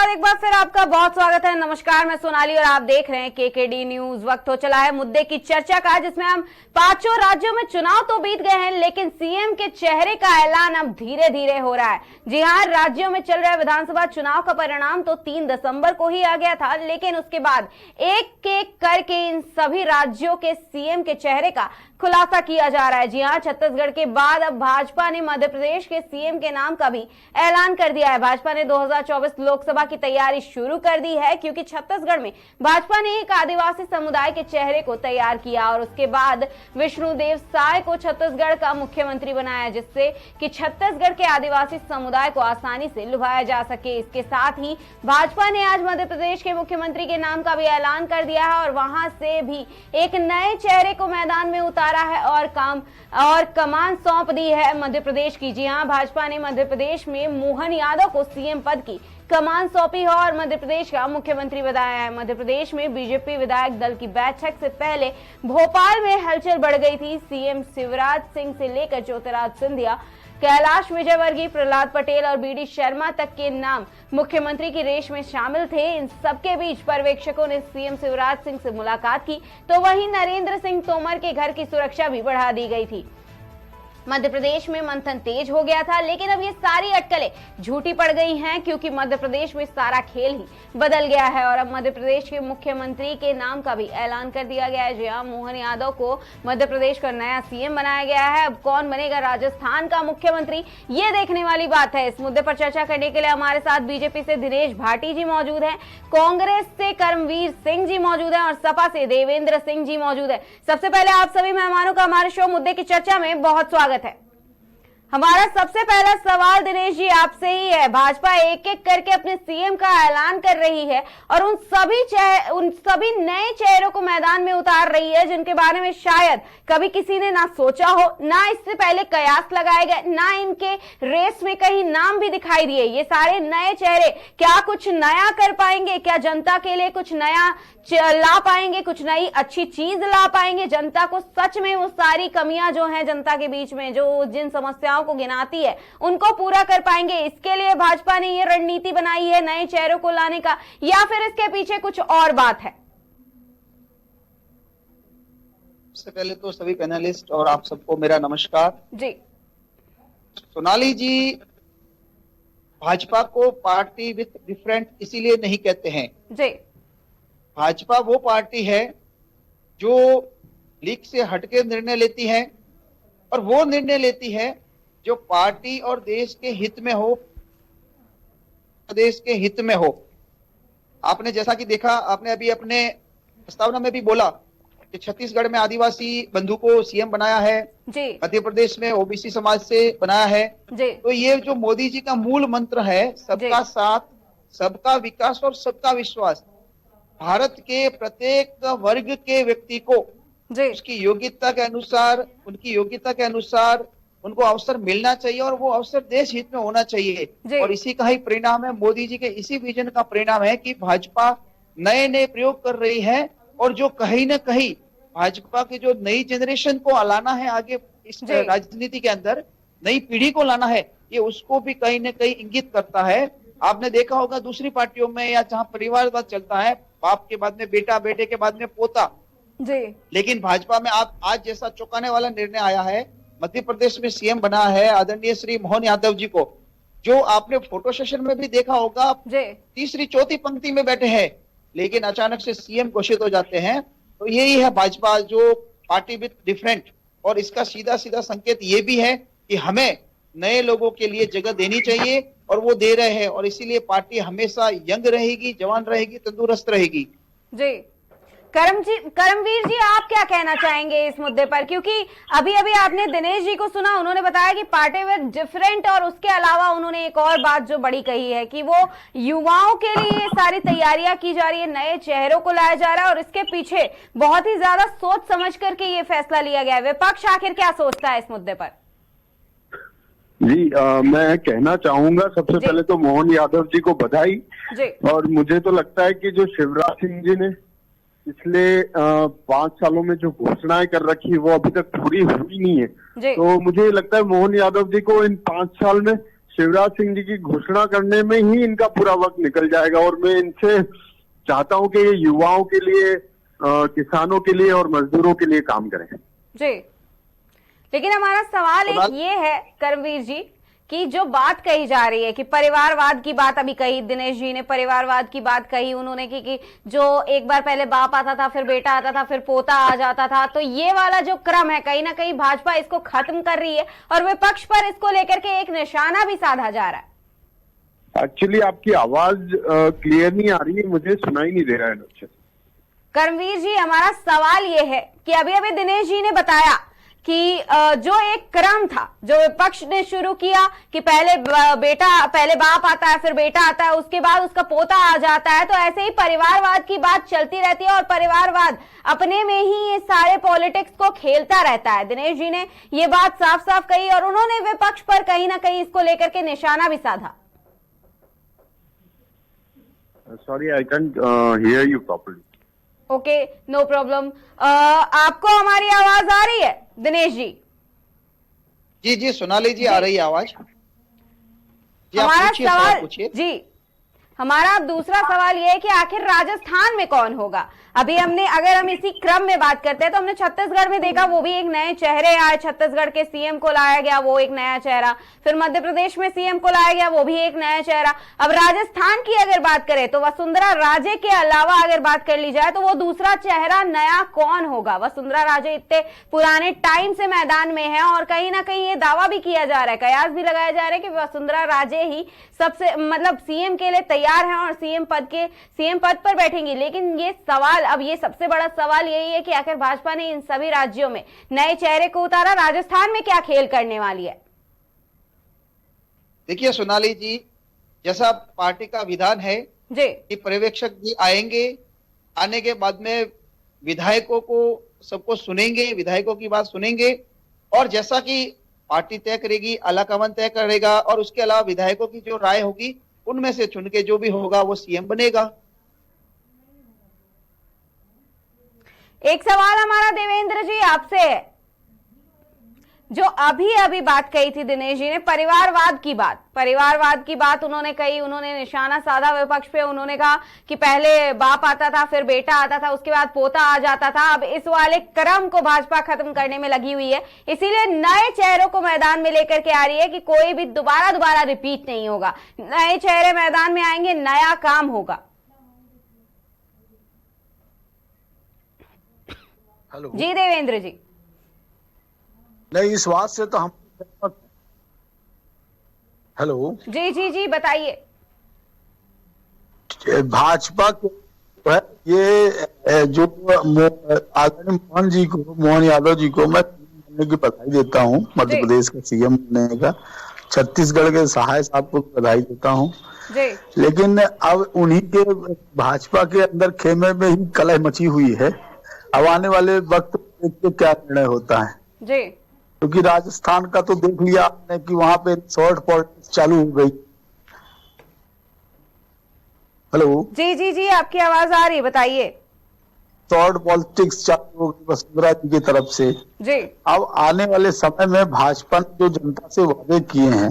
बाद एक बार फिर आपका बहुत स्वागत है। नमस्कार, मैं सोनाली और आप देख रहे हैं केकेडी न्यूज। वक्त हो चला है मुद्दे की चर्चा का, जिसमें हम पांचों राज्यों में चुनाव तो बीत गए हैं, लेकिन सीएम के चेहरे का ऐलान अब धीरे धीरे हो रहा है। जी हां, राज्यों में चल रहे विधानसभा चुनाव का परिणाम तो 3 दिसंबर को ही आ गया था, लेकिन उसके बाद एक एक करके इन सभी राज्यों के सीएम के चेहरे का खुलासा किया जा रहा है। जी हां, छत्तीसगढ़ के बाद अब भाजपा ने मध्य प्रदेश के सीएम के नाम का भी ऐलान कर दिया है। भाजपा ने 2024 लोकसभा की तैयारी शुरू कर दी है, क्योंकि छत्तीसगढ़ में भाजपा ने एक आदिवासी समुदाय के चेहरे को तैयार किया और उसके बाद विष्णुदेव साय को छत्तीसगढ़ का मुख्यमंत्री बनाया, जिससे कि छत्तीसगढ़ के आदिवासी समुदाय को आसानी से लुभाया जा सके। इसके साथ ही भाजपा ने आज मध्य प्रदेश के मुख्यमंत्री के नाम का भी ऐलान कर दिया है और वहां से भी एक नए चेहरे को मैदान में उतारा है और कमान सौंप दी है मध्य प्रदेश की। जी हां, भाजपा ने मध्य प्रदेश में मोहन यादव को सीएम पद की कमान सौंपी है और मध्य प्रदेश का मुख्यमंत्री बनाया है। मध्य प्रदेश में बीजेपी विधायक दल की बैठक से पहले भोपाल में हलचल बढ़ गई थी। सीएम शिवराज सिंह से लेकर ज्योतिरादित्य सिंधिया, कैलाश विजयवर्गीय, प्रहलाद पटेल और बीडी शर्मा तक के नाम मुख्यमंत्री की रेस में शामिल थे। इन सबके बीच पर्यवेक्षकों ने सीएम शिवराज सिंह से मुलाकात की, तो वहीं नरेंद्र सिंह तोमर के घर की सुरक्षा भी बढ़ा दी गई थी। मध्य प्रदेश में मंथन तेज हो गया था, लेकिन अब ये सारी अटकलें झूठी पड़ गई हैं, क्योंकि मध्य प्रदेश में सारा खेल ही बदल गया है और अब मध्य प्रदेश के मुख्यमंत्री के नाम का भी ऐलान कर दिया गया है। जी हां, मोहन यादव को मध्य प्रदेश का नया सीएम बनाया गया है। अब कौन बनेगा राजस्थान का मुख्यमंत्री, ये देखने वाली बात है। इस मुद्दे पर चर्चा करने के लिए हमारे साथ बीजेपी से दिनेश भाटी जी मौजूद हैं, कांग्रेस से कर्मवीर सिंह जी मौजूद हैं और सपा से देवेंद्र सिंह जी मौजूद है। सबसे पहले आप सभी मेहमानों का हमारे शो मुद्दे की चर्चा में बहुत स्वागत है। हमारा सबसे पहला सवाल दिनेश जी आपसे ही है। भाजपा एक एक करके अपने सीएम का ऐलान कर रही है और उन सभी नए चेहरों को मैदान में उतार रही है, जिनके बारे में शायद कभी किसी ने ना सोचा हो, ना इससे पहले कयास लगाए गए, ना इनके रेस में कहीं नाम भी दिखाई दिए। ये सारे नए चेहरे क्या कुछ नया कर पाएंगे? क्या जनता के लिए कुछ नया ला पाएंगे, कुछ नई अच्छी चीज ला पाएंगे? जनता को सच में वो सारी कमियां जो हैं जनता के बीच में, जो जिन समस्याओं को गिनाती है, उनको पूरा कर पाएंगे? इसके लिए भाजपा ने ये रणनीति बनाई है नए चेहरों को लाने का, या फिर इसके पीछे कुछ और बात है? सबसे पहले तो सभी पैनलिस्ट और आप सबको मेरा नमस्कार जी। सोनाली जी, भाजपा को पार्टी विथ डिफरेंट इसीलिए नहीं कहते हैं जी। भाजपा वो पार्टी है जो लीग से हटके निर्णय लेती है और वो निर्णय लेती है जो पार्टी और देश के हित में हो, प्रदेश के हित में हो। आपने जैसा कि देखा, आपने अभी अपने प्रस्तावना में भी बोला कि छत्तीसगढ़ में आदिवासी बंधु को सीएम बनाया है, मध्य प्रदेश में ओबीसी समाज से बनाया है जी। तो ये जो मोदी जी का मूल मंत्र है, सबका साथ, सबका विकास और सबका विश्वास, भारत के प्रत्येक वर्ग के व्यक्ति को उसकी योग्यता के अनुसार, उनकी योग्यता के अनुसार उनको अवसर मिलना चाहिए और वो अवसर देश हित में होना चाहिए। और इसी का ही परिणाम है, मोदी जी के इसी विजन का परिणाम है कि भाजपा नए नए प्रयोग कर रही है और जो कहीं ना कहीं भाजपा की जो नई जनरेशन को लाना है आगे इस राजनीति के अंदर, नई पीढ़ी को लाना है, ये उसको भी कहीं ना कहीं इंगित करता है। आपने देखा होगा दूसरी पार्टियों में या जहां परिवारवाद चलता है, बाप के बाद में बेटा, बेटे के बाद में पोता जी। लेकिन भाजपा में आप आज जैसा चौंकाने वाला निर्णय आया है, मध्य प्रदेश में सीएम बना है आदरणीय श्री मोहन यादव जी को, जो आपने फोटो सेशन में भी देखा होगा, तीसरी चौथी पंक्ति में बैठे हैं, लेकिन अचानक से सीएम घोषित हो जाते हैं। तो यही है भाजपा, जो पार्टी विथ डिफरेंट। और इसका सीधा सीधा संकेत ये भी है कि हमें नए लोगों के लिए जगह देनी चाहिए और वो दे रहे हैं, और इसीलिए पार्टी हमेशा यंग रहेगी, जवान रहेगी, तंदुरुस्त रहेगी जी। करमवीर जी, आप क्या कहना चाहेंगे इस मुद्दे पर? क्योंकि अभी अभी आपने दिनेश जी को सुना, उन्होंने बताया कि पार्टी विद डिफरेंट, और उसके अलावा उन्होंने एक और बात जो बड़ी कही है कि वो युवाओं के लिए सारी तैयारियां की जा रही है, नए चेहरों को लाया जा रहा है और इसके पीछे बहुत ही ज्यादा सोच समझ करके ये फैसला लिया गया है। विपक्ष आखिर क्या सोचता है इस मुद्दे पर? जी, मैं कहना चाहूंगा सबसे पहले तो मोहन यादव जी को बधाई जी। और मुझे तो लगता है कि जो शिवराज सिंह जी ने पिछले 5 सालों में जो घोषणाएं कर रखी है वो अभी तक पूरी हुई नहीं है, तो मुझे लगता है मोहन यादव जी को इन 5 साल में शिवराज सिंह जी की घोषणा करने में ही इनका पूरा वक्त निकल जाएगा। और मैं इनसे चाहता हूं कि ये युवाओं के लिए, किसानों के लिए और मजदूरों के लिए काम करें। जी, लेकिन हमारा सवाल एक ये है कर्मवीर जी कि जो बात कही जा रही है कि परिवारवाद की बात अभी कही, दिनेश जी ने परिवारवाद की बात कही उन्होंने कि जो एक बार पहले बाप आता था, फिर बेटा आता था, फिर पोता आ जाता था, तो ये वाला जो क्रम है कहीं ना कहीं भाजपा इसको खत्म कर रही है और विपक्ष पर इसको लेकर के एक निशाना भी साधा जा रहा है। एक्चुअली आपकी आवाज क्लियर नहीं आ रही है, मुझे सुनाई नहीं दे रहा है अच्छे से। कर्मवीर जी, हमारा सवाल ये है कि अभी अभी दिनेश जी ने बताया कि जो एक क्रम था जो विपक्ष ने शुरू किया कि पहले बाप आता है, फिर बेटा आता है, उसके बाद उसका पोता आ जाता है, तो ऐसे ही परिवारवाद की बात चलती रहती है और परिवारवाद अपने में ही ये सारे पॉलिटिक्स को खेलता रहता है। दिनेश जी ने ये बात साफ साफ कही और उन्होंने विपक्ष पर कहीं ना कहीं इसको लेकर के निशाना भी साधा। Sorry, I can't hear you properly. Okay, no problem. आपको हमारी आवाज आ रही है दिनेश जी? जी जी, सोनाली जी आ रही है आवाज। जी, हमारा सवाल पूछिए। जी, हमारा दूसरा सवाल यह है कि आखिर राजस्थान में कौन होगा? अभी अगर हम इसी क्रम में बात करते हैं तो हमने छत्तीसगढ़ में देखा, वो भी एक नए चेहरे आए, छत्तीसगढ़ के सीएम को लाया गया, वो एक नया चेहरा, फिर मध्य प्रदेश में सीएम को लाया गया, वो भी एक नया चेहरा। अब राजस्थान की अगर बात करें तो वसुंधरा राजे के अलावा अगर बात कर ली जाए तो वो दूसरा चेहरा नया कौन होगा? वसुंधरा राजे इतने पुराने टाइम से मैदान में है और कहीं ना कहीं ये दावा भी किया जा रहा है, कयास भी लगाया जा रहा है कि वसुंधरा राजे ही सबसे सीएम के लिए तैयार हैं और सीएम पद पर बैठेंगी। लेकिन ये सवाल, अब ये सबसे बड़ा सवाल यही है कि आखिर भाजपा ने इन सभी राज्यों में नए चेहरे को उतारा, राजस्थान में क्या खेल करने वाली है? देखिए सोनाली जी, जैसा पार्टी का विधान है जी कि पर्यवेक्षक जी आएंगे, आने के बाद में विधायकों को सबको सुनेंगे, विधायकों की बात सुनेंगे और जैसा कि पार्टी तय करेगी, आलाकमान तय करेगा और उसके अलावा विधायकों की जो राय होगी उनमें से चुन के जो भी होगा वो सीएम बनेगा। एक सवाल हमारा देवेंद्र जी आपसे है, जो अभी बात कही थी दिनेश जी ने परिवारवाद की बात उन्होंने कही, उन्होंने निशाना साधा विपक्ष पे, उन्होंने कहा कि पहले बाप आता था, फिर बेटा आता था, उसके बाद पोता आ जाता था। अब इस वाले क्रम को भाजपा खत्म करने में लगी हुई है, इसीलिए नए चेहरों को मैदान में लेकर के आ रही है कि कोई भी दोबारा रिपीट नहीं होगा, नए चेहरे मैदान में आएंगे, नया काम होगा। हेलो जी देवेंद्र जी। नहीं, इस बात से तो हम हेलो जी बताइए। भाजपा के ये जो आदरणीय मोहन यादव जी को मैं बनने की बधाई देता हूँ, मध्य प्रदेश का सीएम बनने का, छत्तीसगढ़ के सहाय साहब को बधाई देता हूँ। लेकिन अब उन्हीं के भाजपा के अंदर खेमे में ही कलह मची हुई है। अब आने वाले वक्त में क्या निर्णय होता है जी, क्योंकि राजस्थान का तो देख लिया आपने कि वहां पे शॉर्ट पॉलिटिक्स चालू हो गई। हेलो जी आपकी आवाज आ रही है, बताइए। शॉर्ट पॉलिटिक्स चालू हो गई वसुंधरा जी की तरफ से जी। अब आने वाले समय में भाजपा ने जो जनता से वादे किए हैं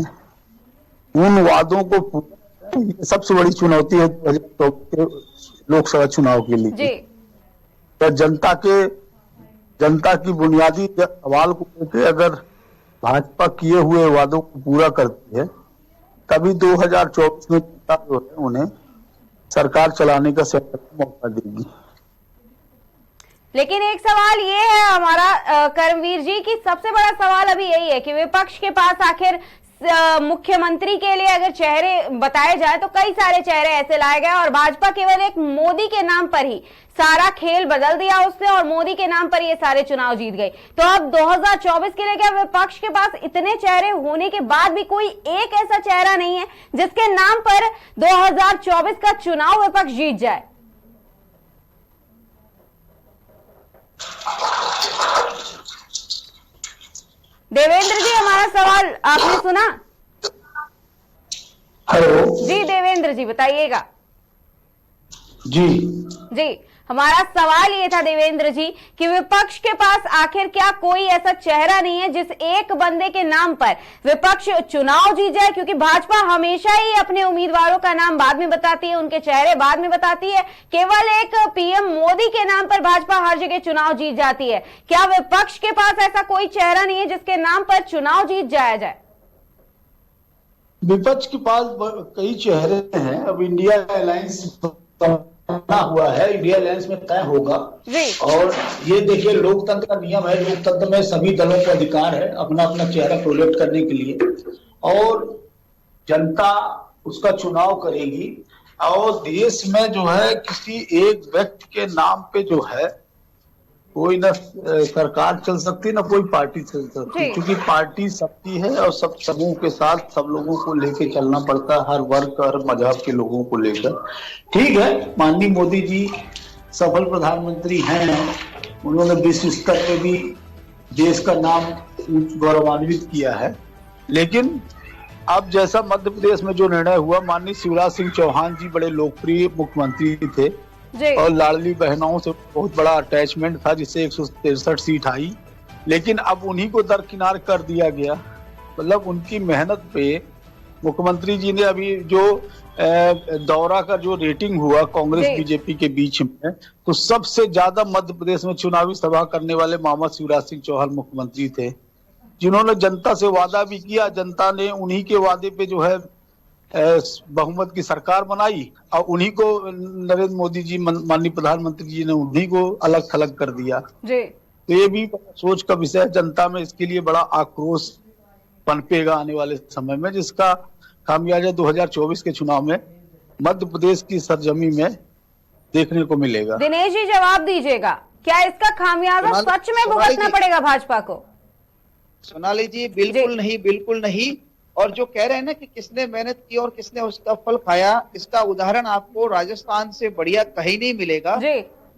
उन वादों को पूरा, ये सबसे बड़ी चुनौती है 2024 के लोकसभा चुनाव के लिए जी। तो जनता की बुनियादी सवाल को लेकर अगर भाजपा किए हुए वादों को पूरा करती है तभी 2024 में जनता जो है उन्हें सरकार चलाने का मौका देगी। लेकिन एक सवाल ये है हमारा कर्मवीर जी की, सबसे बड़ा सवाल अभी यही है कि विपक्ष के पास आखिर मुख्यमंत्री के लिए अगर चेहरे बताए जाए तो कई सारे चेहरे ऐसे लाए गए और भाजपा केवल एक मोदी के नाम पर ही सारा खेल बदल दिया उसने और मोदी के नाम पर ये सारे चुनाव जीत गई। तो अब 2024 के लिए क्या विपक्ष के पास इतने चेहरे होने के बाद भी कोई एक ऐसा चेहरा नहीं है जिसके नाम पर 2024 का चुनाव विपक्ष जीत जाए? देवेंद्र जी, हमारा सवाल आपने सुना? हेलो जी देवेंद्र जी बताइएगा। जी हमारा सवाल ये था देवेंद्र जी कि विपक्ष के पास आखिर क्या कोई ऐसा चेहरा नहीं है जिस एक बंदे के नाम पर विपक्ष चुनाव जीत जाए, क्योंकि भाजपा हमेशा ही अपने उम्मीदवारों का नाम बाद में बताती है, उनके चेहरे बाद में बताती है। केवल एक पीएम मोदी के नाम पर भाजपा हर जगह चुनाव जीत जाती है। क्या विपक्ष के पास ऐसा कोई चेहरा नहीं है जिसके नाम पर चुनाव जीत जाया जाए? विपक्ष के पास कई चेहरे हैं। अब इंडिया अलायंस बना हुआ है, इंडिया अलायंस में तय होगा। और ये देखिए, लोकतंत्र का नियम है, लोकतंत्र में सभी दलों को अधिकार है अपना अपना चेहरा प्रोजेक्ट करने के लिए, और जनता उसका चुनाव करेगी। और देश में जो है किसी एक व्यक्ति के नाम पे जो है कोई न सरकार चल सकती न कोई पार्टी चल सकती, क्योंकि पार्टी सबकी है और सब समूह के साथ सब लोगों को लेके चलना पड़ता है, हर वर्ग हर मजहब के लोगों को लेकर। ठीक है, माननीय मोदी जी सफल प्रधानमंत्री हैं, उन्होंने विश्व स्तर पे भी देश का नाम गौरवान्वित किया है। लेकिन अब जैसा मध्य प्रदेश में जो निर्णय हुआ, माननीय शिवराज सिंह चौहान जी बड़े लोकप्रिय मुख्यमंत्री थे और लाडली बहनों से बहुत बड़ा अटैचमेंट था, जिससे 163 सीट आई। लेकिन अब उन्हीं को दरकिनार कर दिया गया। मतलब उनकी मेहनत पे मुख्यमंत्री जी ने अभी जो दौरा का जो रेटिंग हुआ कांग्रेस बीजेपी के बीच में, तो सबसे ज्यादा मध्य प्रदेश में चुनावी सभा करने वाले मोहम्मद शिवराज सिंह चौहान मुख्यमंत्री थे, जिन्होंने जनता से वादा भी किया। जनता ने उन्हीं के वादे पे जो है बहुमत की सरकार बनाई और उन्हीं को नरेंद्र मोदी जी माननीय प्रधानमंत्री जी ने उन्हीं को अलग थलग कर दिया। तो ये भी सोच का विषय है। जनता में इसके लिए बड़ा आक्रोश पनपेगा आने वाले समय में, जिसका खामियाजा 2024 के चुनाव में मध्य प्रदेश की सरजमी में देखने को मिलेगा। दिनेश जी जवाब दीजिएगा, क्या इसका खामियाजा सच में भुगतना पड़ेगा भाजपा को? सोनाली जी बिल्कुल नहीं, बिल्कुल नहीं। और जो कह रहे हैं ना कि किसने मेहनत की और किसने उसका फल खाया, इसका उदाहरण आपको राजस्थान से बढ़िया कहीं नहीं मिलेगा।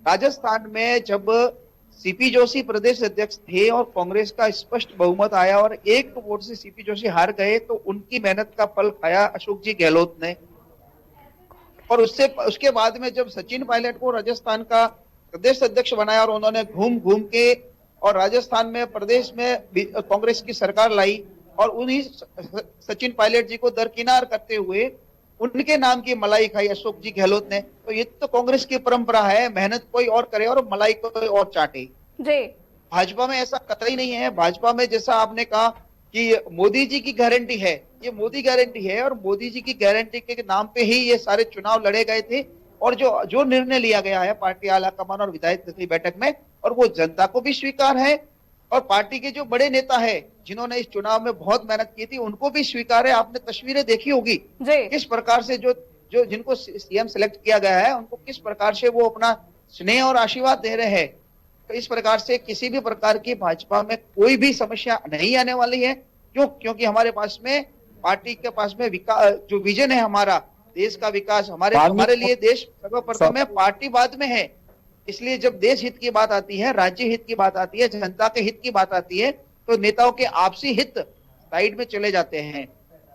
राजस्थान में जब सीपी जोशी प्रदेश अध्यक्ष थे और कांग्रेस का स्पष्ट बहुमत आया और एक वोट से सीपी जोशी हार गए, तो उनकी मेहनत का फल खाया अशोक जी गहलोत ने। और उसके बाद में जब सचिन पायलट को राजस्थान का प्रदेश अध्यक्ष बनाया और उन्होंने घूम घूम के और राजस्थान में प्रदेश में कांग्रेस की सरकार लाई और उन्हीं सचिन पायलट जी को दरकिनार करते हुए उनके नाम की मलाई खाई अशोक जी गहलोत ने। तो ये तो कांग्रेस की परंपरा है, मेहनत कोई और करे और मलाई कोई और चाटे। भाजपा में ऐसा कतई नहीं है। भाजपा में जैसा आपने कहा कि मोदी जी की गारंटी है, ये मोदी गारंटी है और मोदी जी की गारंटी के नाम पे ही ये सारे चुनाव लड़े गए थे। और जो निर्णय लिया गया है पार्टी आला कमान और विधायक की बैठक में, और वो जनता को भी स्वीकार है और पार्टी के जो बड़े नेता है जिन्होंने इस चुनाव में बहुत मेहनत की थी उनको भी स्वीकार है। आपने तस्वीरें देखी होगी किस प्रकार से जो जिनको सीएम सिलेक्ट किया गया है उनको किस प्रकार से वो अपना स्नेह और आशीर्वाद दे रहे हैं। तो इस प्रकार से किसी भी प्रकार की भाजपा में कोई भी समस्या नहीं आने वाली है। क्योंकि हमारे पास में पार्टी के पास में विकास जो विजन है हमारा देश का विकास, हमारे लिए देश सर्वप्रथम है, पार्टी बाद में है। इसलिए जब देश हित की बात आती है, राज्य हित की बात आती है, जनता के हित की बात आती है, तो नेताओं के आपसी हित साइड में चले जाते हैं,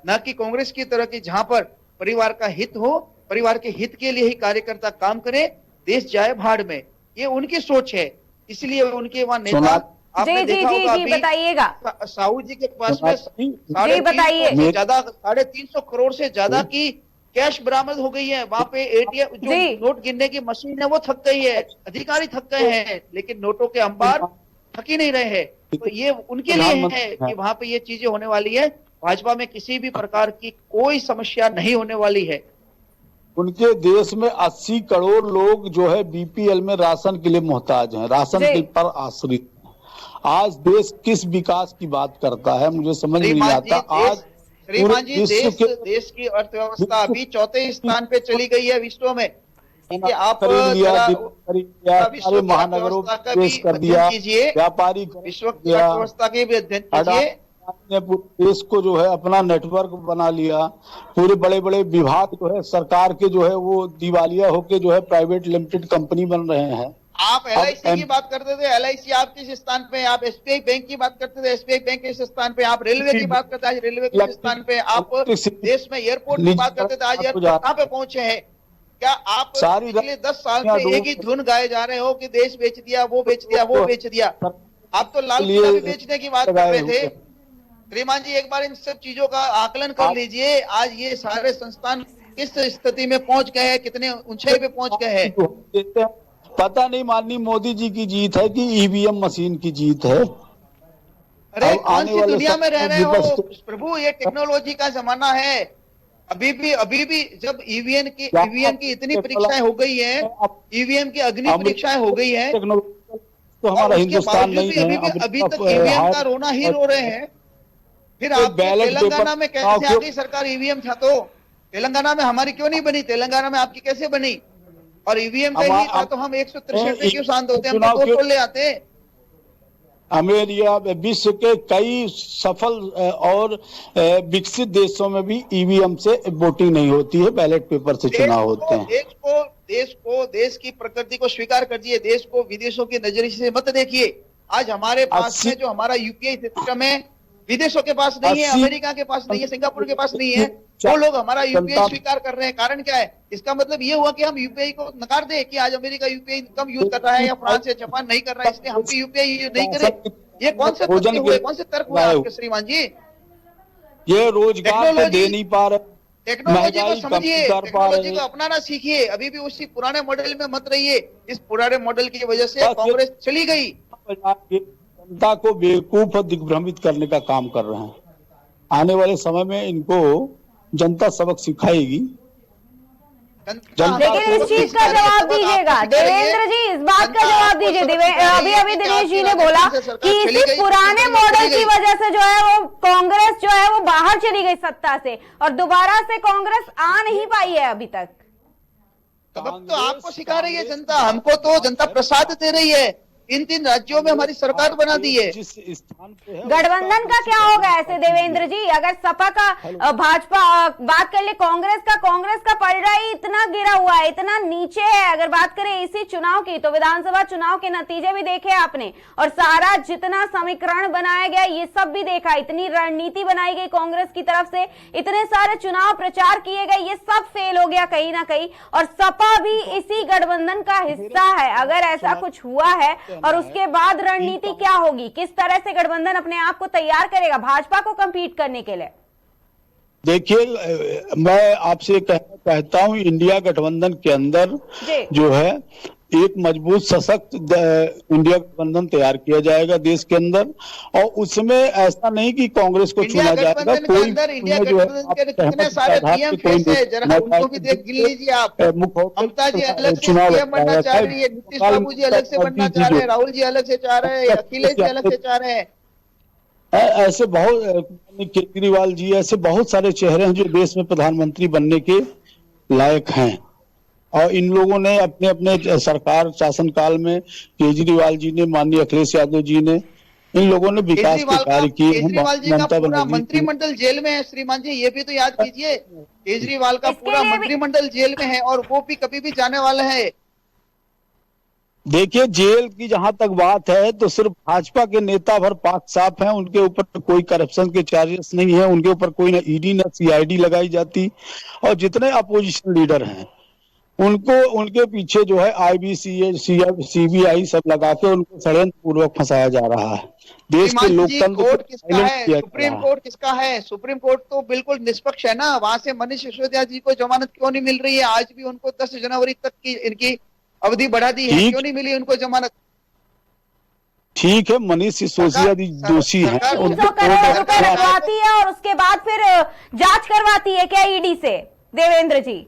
न कि कांग्रेस की तरह की जहां पर परिवार का हित हो, परिवार के हित के लिए ही कार्यकर्ता काम करे, देश जाए भाड़ में। ये उनकी सोच है, इसलिए उनके वहां नेता आपने देखा होगा अभी बताइएगा साहू जी के पास में 350 करोड़ से ज्यादा की कैश बरामद हो गई है। वहां पे एटीएम जो नोट गिनने की मशीन है वो थक गई है, अधिकारी थक गए हैं, लेकिन नोटों के अंबार थक ही नहीं रहे हैं। तो ये उनके लिए है कि वहां पे ये चीजें होने वाली है। भाजपा में किसी भी प्रकार की कोई समस्या नहीं होने वाली है। उनके देश में 80 करोड़ लोग जो है बीपीएल में राशन के लिए मोहताज हैं, राशन के पर आश्रित। आज देश किस विकास की बात करता है मुझे समझ नहीं आता। आज श्रीमान जी देश की अर्थव्यवस्था अभी 4थे स्थान पे चली गई है विश्व में। आप महानगरों कर दिया, व्यापारी विश्व की अर्थव्यवस्था के भी अध्ययन कीजिए। पूरे देश को जो है अपना नेटवर्क बना लिया, पूरे बड़े बड़े विभाग जो है सरकार के जो है वो दिवालिया होके जो है प्राइवेट लिमिटेड कंपनी बन रहे हैं। आप एलआईसी की बात करते थे, एलआईसी आप किस स्थान पे, आप एसबीआई बैंक की बात करते थे, एसबीआई बैंक किस स्थान पे, आप रेलवे की बात करते थे, आज रेलवे किस स्थान पे, आप देश में एयरपोर्ट की बात करते थे, आज एयरपोर्ट कहाँ पे पहुंचे हैं। क्या आप सारी पिछले 10 साल से एक ही धुन गाए जा रहे हो कि देश बेच दिया, वो बेच दिया, वो बेच दिया? आप तो लाल किला भी बेचने की बात कर रहे थे। श्रीमान जी, एक बार इन सब चीजों का आकलन कर लीजिए। आज ये सारे संस्थान किस स्थिति में पहुंच गए हैं, कितने ऊंचाई पे पहुंच गए हैं? पता नहीं माननीय मोदी जी की जीत है कि ईवीएम मशीन की जीत है। अरे कौन सी दुनिया में रह रहे हो प्रभु? ये टेक्नोलॉजी का जमाना है। अभी भी जब ईवीएम की इतनी परीक्षाएं हो गई है, ईवीएम की अग्नि परीक्षाएं हो गई है, तो हमारा हिंदुस्तान नहीं है। अभी तक ईवीएम का रोना ही रो रहे हैं। फिर आप तेलंगाना में कैसे आ गई सरकार? ईवीएम था तो तेलंगाना में हमारी क्यों नहीं बनी? तेलंगाना में आपकी कैसे बनी? और ईवीएम का ही था तो हम 163 पे क्यों शांत होते? हम तो 200 ले आते। अमेरिका विश्व के कई सफल और विकसित देशों में भी ईवीएम से वोटिंग नहीं होती है, बैलेट पेपर से चुनाव होते हैं। देश की प्रकृति को स्वीकार करिए, देश को विदेशों के नजरिए से मत देखिए। आज हमारे पास में जो हमारा यूपीआई सिस्टम है, विदेशों के पास नहीं है, अमेरिका के पास नहीं है, सिंगापुर के पास नहीं है। वो लोग हमारा यूपीआई स्वीकार कर रहे हैं। कारण क्या है? इसका मतलब ये हुआ कि हम यूपीआई को नकार दें कि आज अमेरिका यूपीआई कम यूज कर रहा है या फ्रांस या जापान नहीं कर रहा है, इसलिए हम भी यूपीआई नहीं करें। ये कौन से तर्क हुए, कौन से तर्क हुए आपके श्रीमान जी? ये रोजगार दे नहीं पा रहे। टेक्नोलॉजी को समझिए, टेक्नोलॉजी को अपनाना सीखिए। अभी भी उसी पुराने मॉडल में मत रहिए। इस पुराने मॉडल की वजह से कांग्रेस चली गई। जनता को बेवकूफ और दिग्भ्रमित करने का काम कर रहे हैं। आने वाले समय में इनको जनता सबक सिखाएगी। लेकिन इस चीज का जवाब दीजिएगा देवेंद्र जी, इस बात का जवाब दीजिए। अभी दिनेश जी ने बोला कि इसी पुराने मॉडल की वजह से जो है वो कांग्रेस जो है वो बाहर चली गई सत्ता से और दोबारा से कांग्रेस आ नहीं पाई है अभी तक। सबक तो आपको सिखा रही है जनता, हमको तो जनता प्रसाद दे रही है। इन 3 राज्यों में हमारी सरकार बना दी है। गठबंधन का क्या होगा ऐसे देवेंद्र जी? अगर सपा का भाजपा बात कर ले, कांग्रेस का पलड़ा ही इतना गिरा हुआ है, इतना नीचे है। अगर बात करें इसी चुनाव की तो विधानसभा चुनाव के नतीजे भी देखे आपने और सारा जितना समीकरण बनाया गया ये सब भी देखा। इतनी रणनीति बनाई गई कांग्रेस की तरफ से, इतने सारे चुनाव प्रचार किए गए, ये सब फेल हो गया कहीं ना कहीं। और सपा भी इसी गठबंधन का हिस्सा है। अगर ऐसा कुछ हुआ है और उसके बाद रणनीति क्या होगी? किस तरह से गठबंधन अपने आप को तैयार करेगा भाजपा को कंपीट करने के लिए? देखिए, मैं आपसे कहना चाहता हूं, इंडिया गठबंधन के अंदर जो है एक मजबूत सशक्त इंडिया गठबंधन तैयार किया जाएगा देश के अंदर। और उसमें ऐसा नहीं कि कांग्रेस को चुना जाएगा। कोई इंडिया गठबंधन के कितने सारे पीएम फेस है, जरा उनको भी देख लीजिए आप। ममता जी अलग से पीएम बनना चाह रही है, नीतीश बाबू जी अलग से बनना चाह रहे हैं, राहुल जी अलग से चाह रहे हैं, अखिलेश जी अलग से चाह रहे हैं। ऐसे बहुत, केजरीवाल जी, ऐसे बहुत सारे चेहरे हैं जो देश में प्रधानमंत्री बनने के लायक हैं। और इन लोगों ने अपने अपने सरकार शासनकाल में, केजरीवाल जी ने, माननीय अखिलेश यादव जी ने, इन लोगों ने विकास के कार्य किए। केजरीवाल जी का पूरा मंत्रिमंडल जेल में है श्रीमान जी, ये भी तो याद कीजिए। केजरीवाल का पूरा मंत्रिमंडल जेल में है और वो भी कभी भी जाने वाला है। देखिए, जेल की जहां तक बात है तो सिर्फ भाजपा के नेता भर पाक साफ हैं, उनके ऊपर कोई करप्शन के चार्जेस नहीं है, उनके ऊपर कोई ना ईडी ना सीआईडी लगाई जाती। और जितने अपोजिशन लीडर हैं उनको, उनके पीछे जो है आईबीसी, सीबीआई सब लगा के उनको षड्यंत्र पूर्वक फंसाया जा रहा है। देश के लोकतंत्र किसका है? सुप्रीम कोर्ट किसका है? सुप्रीम कोर्ट तो बिल्कुल निष्पक्ष है ना। वहां से मनीष सिसोदिया जी को जमानत क्यों नहीं मिल रही है? आज भी उनको 10 जनवरी तक की इनकी अवधि बढ़ा दी है, क्यों नहीं मिली उनको जमानत? ठीक है, मनीष सिसोदिया जी दोषी हैं। 300 करोड़ रुपए रखवाती है और उसके बाद फिर जांच करवाती है क्या ईडी से? देवेंद्र जी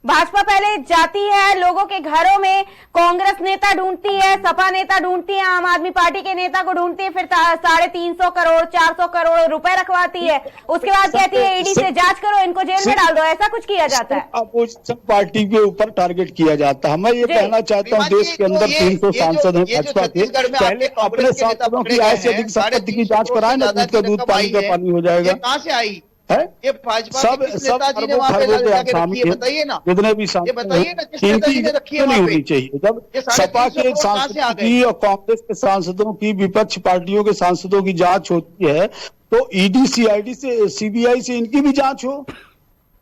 भाजपा पहले जाती है लोगों के घरों में, कांग्रेस नेता ढूंढती है, सपा नेता ढूंढती है, आम आदमी पार्टी के नेता को ढूंढती है, फिर 350 करोड़ 400 करोड़ रुपए रखवाती है। उसके बाद कहती है ईडी से जांच करो, इनको जेल में डाल दो। ऐसा कुछ किया जाता है? अपोजिशन पार्टी के ऊपर टारगेट किया जाता है। मैं ये कहना चाहता हूँ, देश के अंदर 300 सांसद हैं भाजपा के, पहले अपने सांसदों की आय से अधिक संपत्ति की जांच कराए ना, दूध का दूध पानी का पानी हो जाएगा। कहाँ से आई है? ये भाजपा सब नेताजी ने वहां पे रखी है, बताइए ना, जितने भी ये बताइए ना किस नेताजी ने रखी है? नहीं होनी चाहिए। जब सपा के सांसदों की और कांग्रेस के सांसदों की, विपक्ष पार्टियों के सांसदों की जांच होती है तो ईडी सीआईडी से, सीबीआई से इनकी भी जांच हो।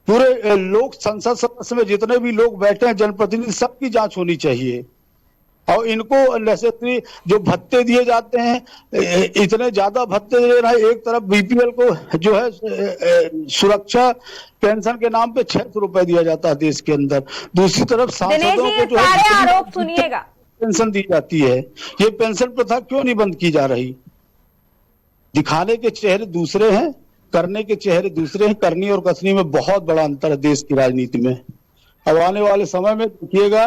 पूरे लोक संसद सदस्य में जितने भी लोग बैठे हैं जनप्रतिनिधि, सबकी जांच होनी चाहिए। और इनको नेसेसरी जो भत्ते दिए जाते हैं, इतने ज्यादा भत्ते दे रहे हैं। एक तरफ बीपीएल को जो है सुरक्षा पेंशन के नाम पे 600 रुपए दिया जाता है देश के अंदर, दूसरी तरफ सांसदों को जो है आरोप सुनिएगा पेंशन दी जाती है। ये पेंशन प्रथा क्यों नहीं बंद की जा रही? दिखाने के चेहरे दूसरे हैं, करने के चेहरे दूसरे हैं। करनी और कसनी में बहुत बड़ा अंतर है देश की राजनीति में। अब आने वाले समय में देखिएगा,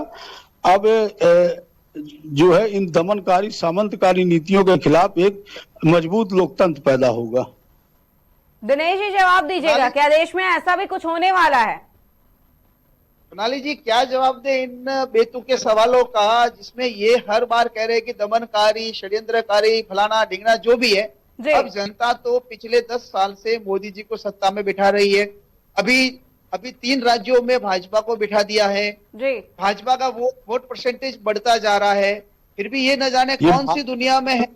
अब जो है इन दमनकारी सामंतकारी नीतियों के खिलाफ एक मजबूत लोकतंत्र पैदा होगा। दिनेश जी जवाब दीजिएगा, क्या देश में ऐसा भी कुछ होने वाला है? सोनाली जी क्या जवाब दे इन बेतुके सवालों का, जिसमें ये हर बार कह रहे हैं कि दमनकारी, षड्यंत्रकारी, फलाना ढिंगना जो भी है। अब जनता तो पिछले 10 साल से मोदी जी को सत्ता में बिठा रही है। अभी 3 राज्यों में भाजपा को बिठा दिया है जी। भाजपा का वोट परसेंटेज बढ़ता जा रहा है, फिर भी ये न जाने कौन सी दुनिया में है,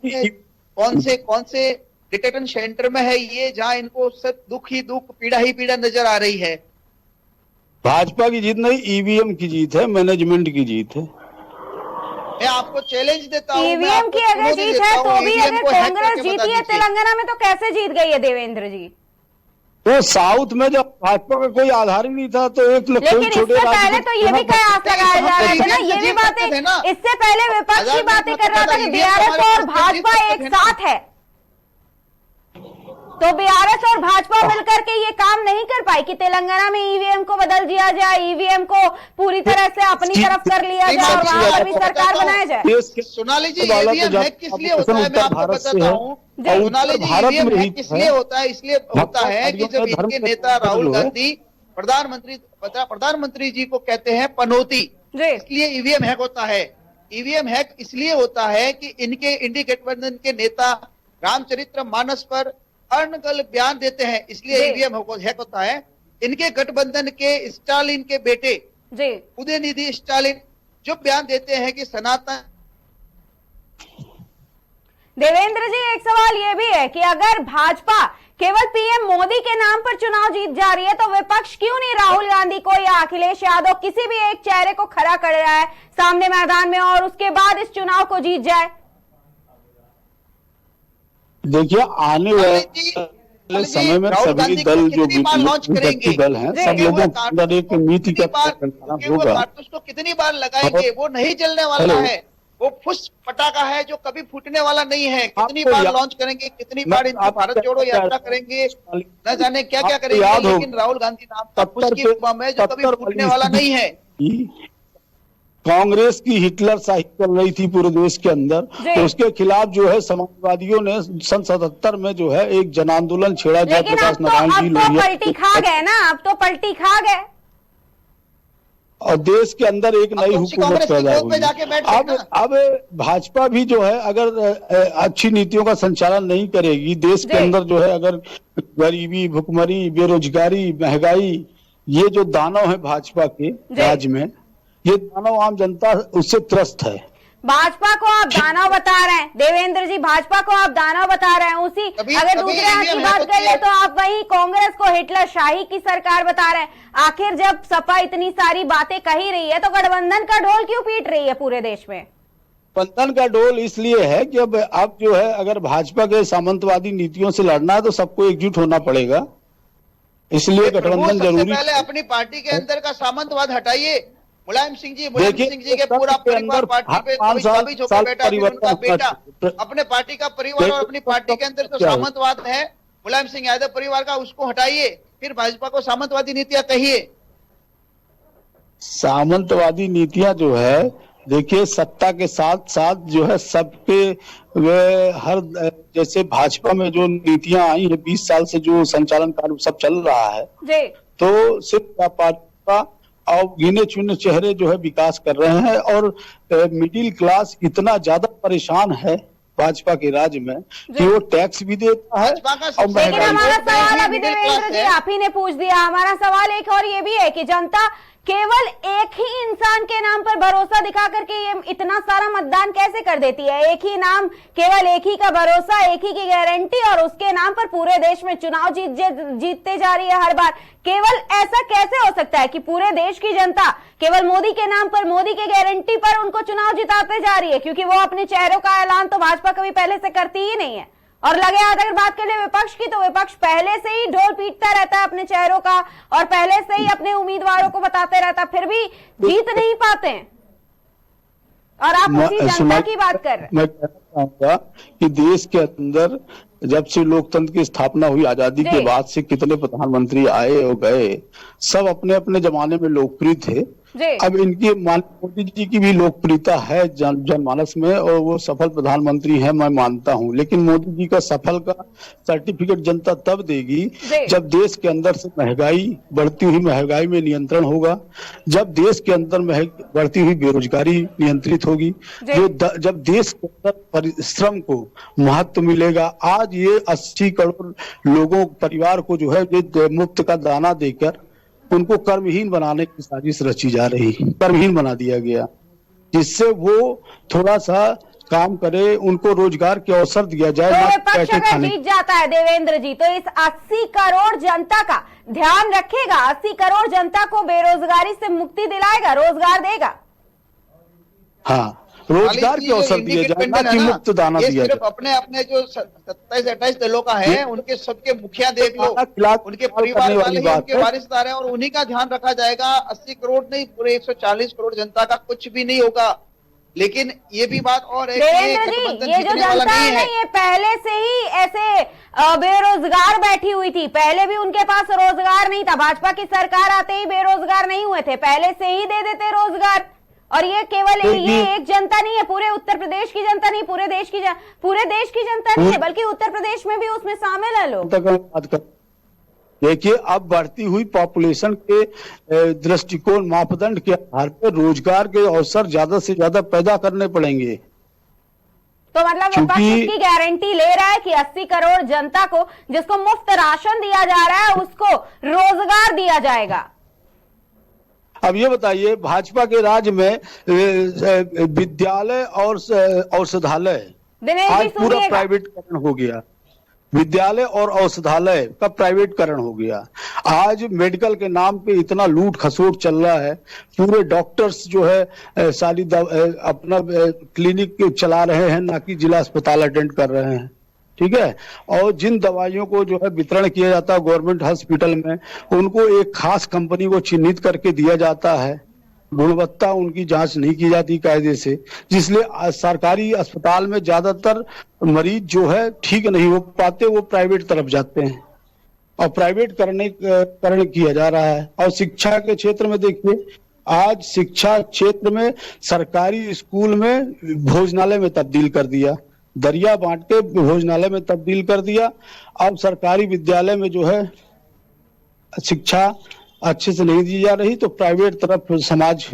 कौन से डिटेंशन सेंटर में है ये, जहां इनको सब दुख ही दुख, पीड़ा ही पीड़ा नजर आ रही है। भाजपा की जीत नहीं, ईवीएम की जीत है, मैनेजमेंट की जीत है। मैं आपको चैलेंज देता हूँ, ईवीएम की अगर जीत है तो भी अगर कांग्रेस जीती है तेलंगाना में, तो कैसे जीत गई है देवेंद्र जी? तो साउथ में जब भाजपा का कोई आधार ही नहीं था, तो एक लेकिन इससे पहले तो ये भी कयास लगाया जा रहा था ना, ये भी बातें, इससे पहले विपक्ष की बातें कर रहा था कि बीआरएस और भाजपा एक साथ है, तो बीआरएस और भाजपा मिलकर के ये काम नहीं कर पाई कि तेलंगाना में ईवीएम को बदल दिया जाए, ईवीएम को पूरी तरह से अपनी तरफ कर लिया जाए और वहां पर भी सरकार बनाया जाए। सोनाली जी ईवीएम हैक किस लिए होता है मैं आपको बताता हूँ। सोनाली जी ईवीएम हैक किस लिए होता है? इसलिए होता है कि जब इनके नेता राहुल गांधी प्रधानमंत्री जी को कहते हैं पनौती, इसलिए ईवीएम हैक होता है। ईवीएम हैक इसलिए होता है कि इनके इंडी गठबंधन के नेता रामचरित्र मानस पर अनगल बयान देते हैं, इसलिए ईवीएम हैक होता है। इनके गठबंधन के स्टालिन के बेटे उदयनिधि स्टालिन जो बयान देते हैं कि सनातन। देवेंद्र जी एक सवाल ये भी है कि अगर भाजपा केवल पीएम मोदी के नाम पर चुनाव जीत जा रही है, तो विपक्ष क्यों नहीं राहुल गांधी को या अखिलेश यादव किसी भी एक चेहरे को खड़ा कर रहा है सामने मैदान में और उसके बाद इस चुनाव को जीत जाए? देखिए आने वाले समय में सभी दल जो विपक्षी दल हैं, सब लोगों के अंदर एक नीति का होगा। उसको कितनी बार लगाएंगे, वो नहीं चलने वाला है, वो फुस पटाखा है जो कभी फूटने वाला नहीं है। कितनी बार लॉन्च करेंगे, कितनी बार इनकी भारत जोड़ो यात्रा करेंगे, न जाने क्या क्या करेंगे, लेकिन राहुल गांधी नाम का फुस की बम है जो कभी फूटने वाला नहीं है। कांग्रेस की हिटलर शाही चल रही थी पूरे देश के अंदर, तो उसके खिलाफ जो है समाजवादियों ने सन 77 में जो है एक जन आंदोलन छेड़ा। जयप्रकाश नारायण जी पलटी खा गए ना, अब तो पलटी खा गए और देश के अंदर एक नई हुकूमत पैदा हुई। अब भाजपा भी जो है अगर अच्छी नीतियों का संचालन नहीं करेगी, देश के अंदर जो है अगर गरीबी, भुखमरी, बेरोजगारी, महंगाई, ये जो दानव है भाजपा के राज्य में, ये दानव आम जनता उससे त्रस्त है। भाजपा को आप दानव बता रहे हैं देवेंद्र जी, भाजपा को आप दानव बता रहे हैं। उसी अगर दूसरे हाथ की बात कर ले तो आप वही कांग्रेस को हिटलर शाही की सरकार बता रहे हैं। आखिर जब सपा इतनी सारी बातें कही रही है, तो गठबंधन का ढोल क्यों पीट रही है पूरे देश में? गठबंधन का ढोल इसलिए है कि अब जो है अगर भाजपा के सामंतवादी नीतियों से लड़ना है तो सबको एकजुट होना पड़ेगा, इसलिए गठबंधन जरूरी। पहले अपनी पार्टी के अंदर का सामंतवाद हटाइए। मुलायम सिंह जी के पूरा परिवार पार्टी पे कभी झोंका बैठा, फिर उनका बेटा अपने पार्टी का परिवार और अपनी पार्टी के अंदर जो सामंतवाद है मुलायम सिंह यादव परिवार का, उसको हटाइए, फिर भाजपा को सामंतवादी नीतियां कहिए। सामंतवादी नीतियां जो है, देखिए सत्ता के साथ साथ जो है सबके हर जैसे भाजपा में जो नीतियां आई है 20 साल से जो संचालन कार्य सब चल रहा है, तो सिर्फ भाजपा और गिने चुने चेहरे जो है विकास कर रहे हैं और मिडिल क्लास इतना ज्यादा परेशान है भाजपा के राज्य में कि वो टैक्स भी देता है। लेकिन हमारा सवाल अभी देवेंद्र जी आप ही ने पूछ दिया। हमारा सवाल एक और ये भी है कि जनता केवल एक ही इंसान के नाम पर भरोसा दिखा करके ये इतना सारा मतदान कैसे कर देती है? एक ही नाम, केवल एक ही का भरोसा, एक ही की गारंटी, और उसके नाम पर पूरे देश में चुनाव जीतते जा रही है हर बार। केवल ऐसा कैसे हो सकता है कि पूरे देश की जनता केवल मोदी के नाम पर, मोदी के गारंटी पर उनको चुनाव जिताते जा रही है? क्योंकि वो अपने चेहरों का ऐलान तो भाजपा कभी पहले से करती ही नहीं है। और लगे हाथ अगर बात कर ले विपक्ष की, तो विपक्ष पहले से ही ढोल पीटता रहता है अपने चेहरों का और पहले से ही अपने उम्मीदवारों को बताते रहता, फिर भी जीत नहीं पाते हैं। और आप उसी जनता की बात कर रहे हैं। मैं कहना चाहूंगा कि देश के अंदर जब से लोकतंत्र की स्थापना हुई, आजादी के बाद से कितने प्रधानमंत्री आए और गए, सब अपने अपने जमाने में लोकप्रिय थे। अब इनकी मोदी जी की भी लोकप्रियता है जनमानस में और वो सफल प्रधानमंत्री हैं, मैं मानता हूं। लेकिन मोदी जी का सफल का सर्टिफिकेट जनता तब देगी जब देश के अंदर से महंगाई, बढ़ती हुई महंगाई में नियंत्रण होगा, जब देश के अंदर बढ़ती हुई बेरोजगारी नियंत्रित होगी, जब देश के अंदर परिश्रम को महत्व मिलेगा। आज ये 80 करोड़ लोगों परिवार को जो है मुफ्त का दाना देकर उनको कर्महीन बनाने की साजिश रची जा रही, कर्महीन बना दिया गया, जिससे वो थोड़ा सा काम करे, उनको रोजगार के अवसर दिया जाए। तो विपक्ष अगर जीत जाता है देवेंद्र जी, तो इस 80 करोड़ जनता का ध्यान रखेगा, 80 करोड़ जनता को बेरोजगारी से मुक्ति दिलाएगा, रोजगार देगा। हाँ, रोजगार के अवसर दिया जाए, ना कि मुफ्त दाना दिया जाए। अपने अपने जो 27-28 दलों का है, उनके सबके मुखिया देख लो, उनके परिवार वाले, उनके वारिसदार हैं, और उन्हीं का ध्यान रखा जाएगा। 80 करोड़ नहीं, पूरे 140 करोड़ जनता का कुछ भी नहीं होगा। लेकिन ये भी बात और है कि ये जो जनता है ना, ये पहले से ही ऐसे बेरोजगार बैठी हुई थी। पहले भी उनके पास रोजगार नहीं था, भाजपा की सरकार आते ही बेरोजगार नहीं हुए थे, पहले से ही दे देते रोजगार। और ये केवल ये एक जनता नहीं है, पूरे उत्तर प्रदेश की जनता नहीं, पूरे देश की जनता नहीं है, बल्कि उत्तर प्रदेश में भी उसमें शामिल है लोग। देखिए, अब बढ़ती हुई पॉपुलेशन के दृष्टिकोण, मापदंड के आधार पर रोजगार के अवसर ज्यादा से ज्यादा पैदा करने पड़ेंगे। तो मतलब विपक्ष की गारंटी ले रहा है कि 80 करोड़ जनता को, जिसको मुफ्त राशन दिया जा रहा है, उसको रोजगार दिया जाएगा। अब ये बताइए, भाजपा के राज्य में विद्यालय और औषधालय आज पूरा प्राइवेटकरण हो गया। विद्यालय और औषधालय का प्राइवेटकरण हो गया। आज मेडिकल के नाम पे इतना लूट खसोट चल रहा है। पूरे डॉक्टर्स जो है सारी अपना क्लिनिक चला रहे हैं, ना कि जिला अस्पताल अटेंड कर रहे हैं। ठीक है। और जिन दवाइयों को जो है वितरण किया जाता है गवर्नमेंट हॉस्पिटल में, उनको एक खास कंपनी को चिन्हित करके दिया जाता है। गुणवत्ता उनकी जांच नहीं की जाती कायदे से, जिसलिए सरकारी अस्पताल में ज्यादातर मरीज जो है ठीक नहीं हो पाते, वो प्राइवेट तरफ जाते हैं और प्राइवेट करण किया जा रहा है। और शिक्षा के क्षेत्र में देखिए, आज शिक्षा क्षेत्र में सरकारी स्कूल में भोजनालय में तब्दील कर दिया, दरिया बांट के भोजनालय में तब्दील कर दिया। अब सरकारी विद्यालय में जो है शिक्षा अच्छे से नहीं दी जा रही, तो प्राइवेट तरफ समाज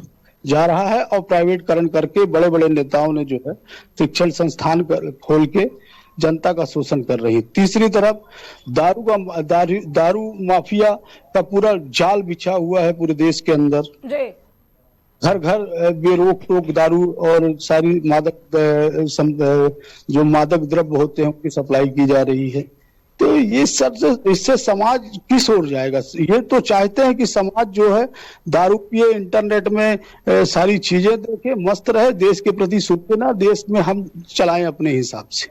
जा रहा है और प्राइवेटकरण करके बड़े बड़े नेताओं ने जो है शिक्षण संस्थान खोल के जनता का शोषण कर रही। तीसरी तरफ दारू माफिया का पूरा जाल बिछा हुआ है पूरे देश के अंदर। घर घर बेरोक टोक दारू और सारी जो मादक द्रव्य होते हैं उनकी सप्लाई की जा रही है। तो ये सब इससे समाज किस ओर जाएगा? ये तो चाहते हैं कि समाज जो है दारू पिए, इंटरनेट में सारी चीजें देखे, मस्त रहे, देश के प्रति सोचे ना, देश में हम चलाएं अपने हिसाब से।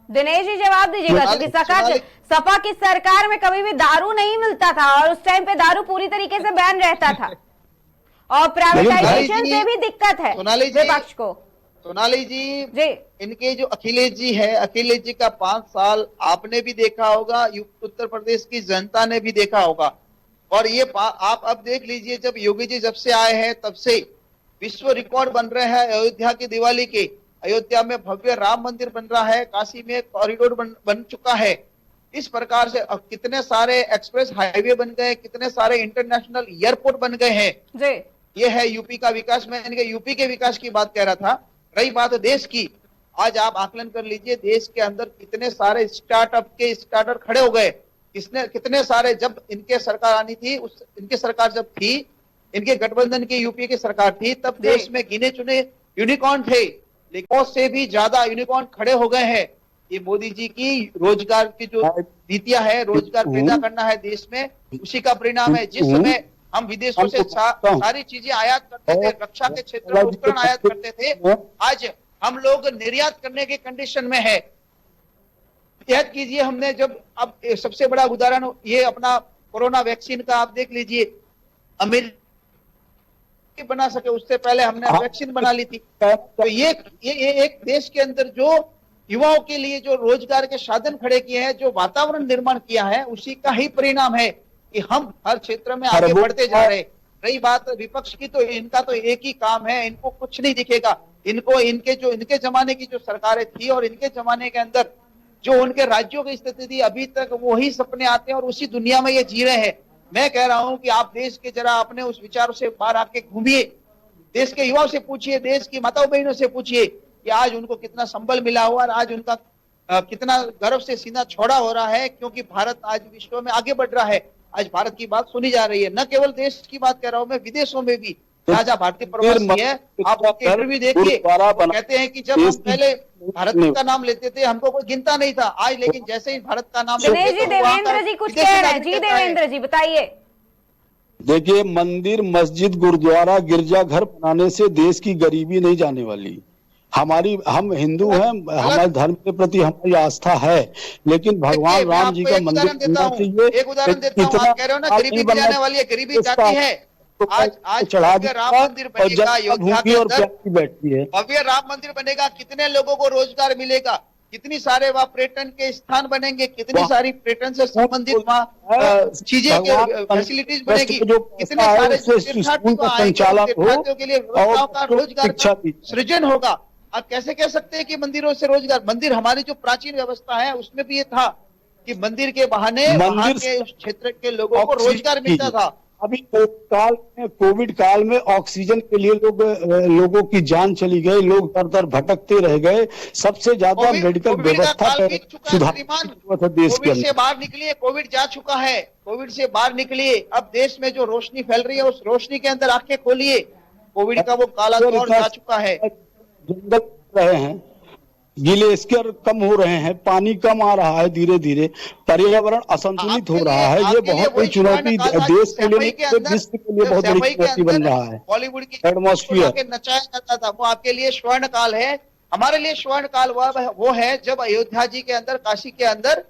दिनेश जी जवाब दीजिएगा, क्योंकि सपा की सरकार में कभी भी दारू नहीं मिलता था और उस टाइम पे दारू पूरी तरीके से बैन रहता था और प्राइवेटाइजेशन से भी दिक्कत है विपक्ष को। सोनाली जी, इनके जो अखिलेश जी है, अखिलेश जी का 5 साल आपने भी देखा होगा, उत्तर प्रदेश की जनता ने भी देखा होगा। और ये आप अब देख लीजिए, जब योगी जी जब से आए हैं तब से विश्व रिकॉर्ड बन रहे हैं अयोध्या की दिवाली के। अयोध्या में भव्य राम मंदिर बन रहा है, काशी में कॉरिडोर बन चुका है। इस प्रकार से अब कितने सारे एक्सप्रेस हाईवे बन गए, कितने सारे इंटरनेशनल एयरपोर्ट बन गए हैं। ये है यूपी का विकास। मैं इनके यूपी के विकास की बात कह रहा था। रही बात देश की, आज आप आकलन कर लीजिए, देश के अंदर कितने सारे स्टार्टअप खड़े हो गए। कितने सारे, जब इनके सरकार आनी थी, इनकी सरकार जब थी, इनके गठबंधन की यूपीए की सरकार थी, तब देश में गिने चुने यूनिकॉर्न थे, लेकिन उससे भी ज्यादा यूनिकॉर्न खड़े हो गए हैं। ये मोदी जी की रोजगार की जो नीतियां है, रोजगार पैदा करना है देश में, उसी का परिणाम है। जिस समय हम विदेशों से सारी चीजें आयात करते थे, रक्षा के क्षेत्र में उपकरण आयात करते थे, आज हम लोग निर्यात करने के कंडीशन में है। याद कीजिए, हमने जब अब सबसे बड़ा उदाहरण ये अपना कोरोना वैक्सीन का आप देख लीजिए, अमेरिका बना सके उससे पहले हमने वैक्सीन बना ली थी। तो ये एक देश के अंदर जो युवाओं के लिए जो रोजगार के साधन खड़े किए हैं, जो वातावरण निर्माण किया है, उसी का ही परिणाम है कि हम हर क्षेत्र में आगे बढ़ते जा रहे हैं। रही बात विपक्ष की, तो इनका तो एक ही काम है, इनको कुछ नहीं दिखेगा। इनको इनके जमाने की जो सरकारें थी और इनके जमाने के अंदर जो उनके राज्यों की स्थिति थी, अभी तक वही सपने आते हैं और उसी दुनिया में ये जी रहे हैं। मैं कह रहा हूं कि आप देश के जरा अपने उस विचारों से बाहर आके घूमिए, देश के युवाओं से पूछिए, देश की माताओं बहनों से पूछिए कि आज उनको कितना संबल मिला हुआ और आज उनका कितना गर्व से सीना छोड़ा हो रहा है, क्योंकि भारत आज विश्व में आगे बढ़ रहा है। आज भारत की बात सुनी जा रही है, न केवल देश की बात कह रहा हूं मैं, विदेशों में भी राजा भारतीय प्रवासी है। आप उनके इंटरव्यू देखिए, कहते हैं कि जब हम पहले भारत का नाम लेते थे हमको कोई गिनता नहीं था, आज लेकिन जैसे ही भारत का नाम दिनेश जी, देवेंद्र जी कुछ कह रहे हैं। जी देवेंद्र जी बताइए। देखिए, मंदिर, मस्जिद, गुरुद्वारा, गिरजाघर बनाने से देश की गरीबी नहीं जाने वाली। हम हिंदू हैं, हमारे धर्म के प्रति हमारी आस्था है, लेकिन भगवान राम जी का मंदिर बनना चाहिए। एक उदाहरण देता हूँ, आप कह रहे हो ना गरीबी जाने वाली है, गरीबी जाती है। आज चढ़ा राम मंदिर बनेगा, अयोध्या के अंदर बैठती है, भव्य राम मंदिर बनेगा, कितने लोगों को रोजगार मिलेगा, कितनी सारे वहाँ पर्यटन के स्थान बनेंगे, कितनी सारी पर्यटन से संबंधित वहाँ चीजें फैसिलिटीज बनेगी, कितने सारे तीर्थार्थियों के लिए व्यवस्थाओं का रोजगार का सृजन होगा। आप कैसे कह सकते हैं कि मंदिरों से रोजगार? मंदिर हमारी जो प्राचीन व्यवस्था है उसमें भी ये था कि मंदिर के बहाने वहाँ के उस क्षेत्र के लोगों को रोजगार मिलता था। अभी कोविड काल में ऑक्सीजन के लिए लोगों की जान चली गई, लोग दर दर भटकते रह गए। सबसे ज्यादा मेडिकल व्यवस्था सुधार देश के अंदर। से बाहर निकलिए, कोविड जा चुका है, कोविड से बाहर निकलिए। अब देश में जो रोशनी फैल रही है उस रोशनी के अंदर आंखें खोलिए। कोविड का वो काला दौर जा चुका है। जंगल रहे हैं, ग्लेशियर कम हो रहे हैं, पानी कम आ रहा है, धीरे धीरे पर्यावरण असंतुलित हो रहा है। ये बहुत बड़ी चुनौती देश के लिए, विश्व के लिए बहुत बड़ी चुनौती बन रहा है। बॉलीवुड की एटमॉस्फेयर नचाया जाता था, वो आपके लिए स्वर्ण काल है। हमारे लिए स्वर्ण काल वो है जब अयोध्या जी के अंदर, काशी के अंदर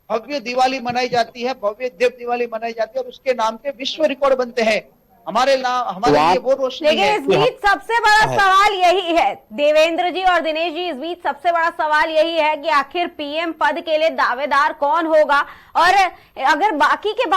भव्य दिवाली मनाई जाती है, भव्य देव दिवाली मनाई जाती है और उसके नाम के विश्व रिकॉर्ड बनते हैं। हमारे लिए वो रोशनी है। लेकिन इस बीच सबसे बड़ा सवाल यही है, देवेंद्र जी और दिनेश जी, इस बीच सबसे बड़ा सवाल यही है कि आखिर पीएम पद के लिए दावेदार कौन होगा। और अगर बाकी के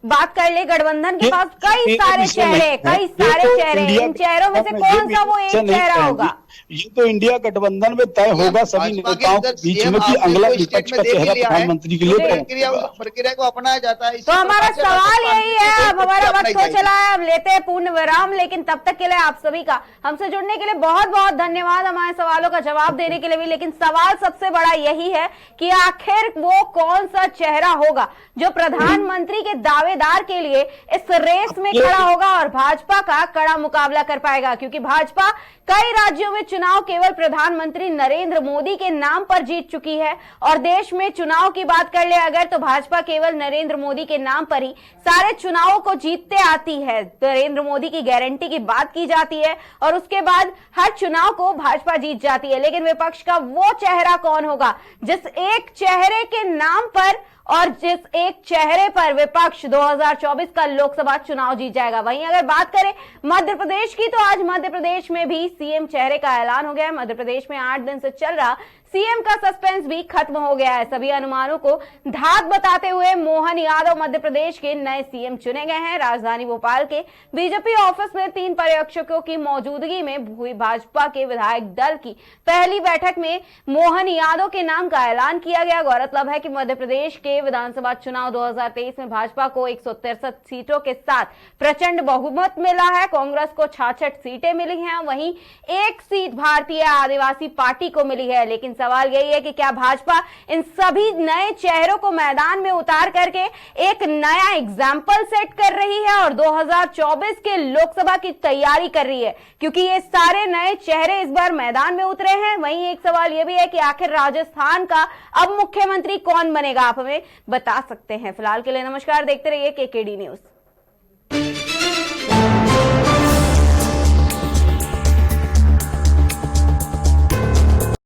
बात कर ले, गठबंधन के पास कई सारे चेहरे, इन चेहरों में से कौन सा वो एक चेहरा होगा? ये तो इंडिया गठबंधन में तय होगा सभी नेताओं के बीच में कि अगला विपक्ष का चेहरा प्रधानमंत्री के लिए प्रक्रिया को अपनाया जाता है। तो हमारा सवाल यही है, अब हमारा वक्त हो चला है, अब लेते हैं पूर्ण विराम। लेकिन तब तक के लिए आप सभी का हमसे जुड़ने के लिए बहुत बहुत धन्यवाद, हमारे सवालों का जवाब देने के लिए भी। लेकिन सवाल सबसे बड़ा यही है कि आखिर वो कौन सा चेहरा होगा जो प्रधानमंत्री के दावेदार के लिए इस रेस में खड़ा होगा और भाजपा का कड़ा मुकाबला कर पाएगा। क्योंकि भाजपा कई राज्यों में चुनाव केवल प्रधानमंत्री नरेंद्र मोदी के नाम पर जीत चुकी है। और देश में चुनाव की बात कर ले अगर, तो भाजपा केवल नरेंद्र मोदी के नाम पर ही सारे चुनावों को जीतते आती है। नरेंद्र मोदी की गारंटी की बात की जाती है और उसके बाद हर चुनाव को भाजपा जीत जाती है। लेकिन विपक्ष का वो चेहरा कौन होगा जिस एक चेहरे के नाम पर और जिस एक चेहरे पर विपक्ष 2024 का लोकसभा चुनाव जीत जाएगा? वहीं अगर बात करें मध्य प्रदेश की, तो आज मध्य प्रदेश में भी सीएम चेहरे का ऐलान हो गया है। मध्य प्रदेश में 8 दिन से चल रहा सीएम का सस्पेंस भी खत्म हो गया है। सभी अनुमानों को धाक बताते हुए मोहन यादव मध्य प्रदेश के नए सीएम चुने गए हैं। राजधानी भोपाल के बीजेपी ऑफिस में 3 पर्यवेक्षकों की मौजूदगी में हुई भाजपा के विधायक दल की पहली बैठक में मोहन यादव के नाम का ऐलान किया गया। गौरतलब है कि मध्य प्रदेश के विधानसभा चुनाव 2023 में भाजपा को 163 सीटों के साथ प्रचंड बहुमत मिला है। कांग्रेस को 66 सीटें मिली हैं, वहीं 1 सीट भारतीय आदिवासी पार्टी को मिली है। लेकिन सवाल यही है कि क्या भाजपा इन सभी नए चेहरों को मैदान में उतार करके एक नया एग्जाम्पल सेट कर रही है और 2024 के लोकसभा की तैयारी कर रही है, क्योंकि ये सारे नए चेहरे इस बार मैदान में उतरे हैं। वहीं एक सवाल यह भी है कि आखिर राजस्थान का अब मुख्यमंत्री कौन बनेगा, आप हमें बता सकते हैं। फिलहाल के लिए नमस्कार, देखते रहिए केकेडी न्यूज।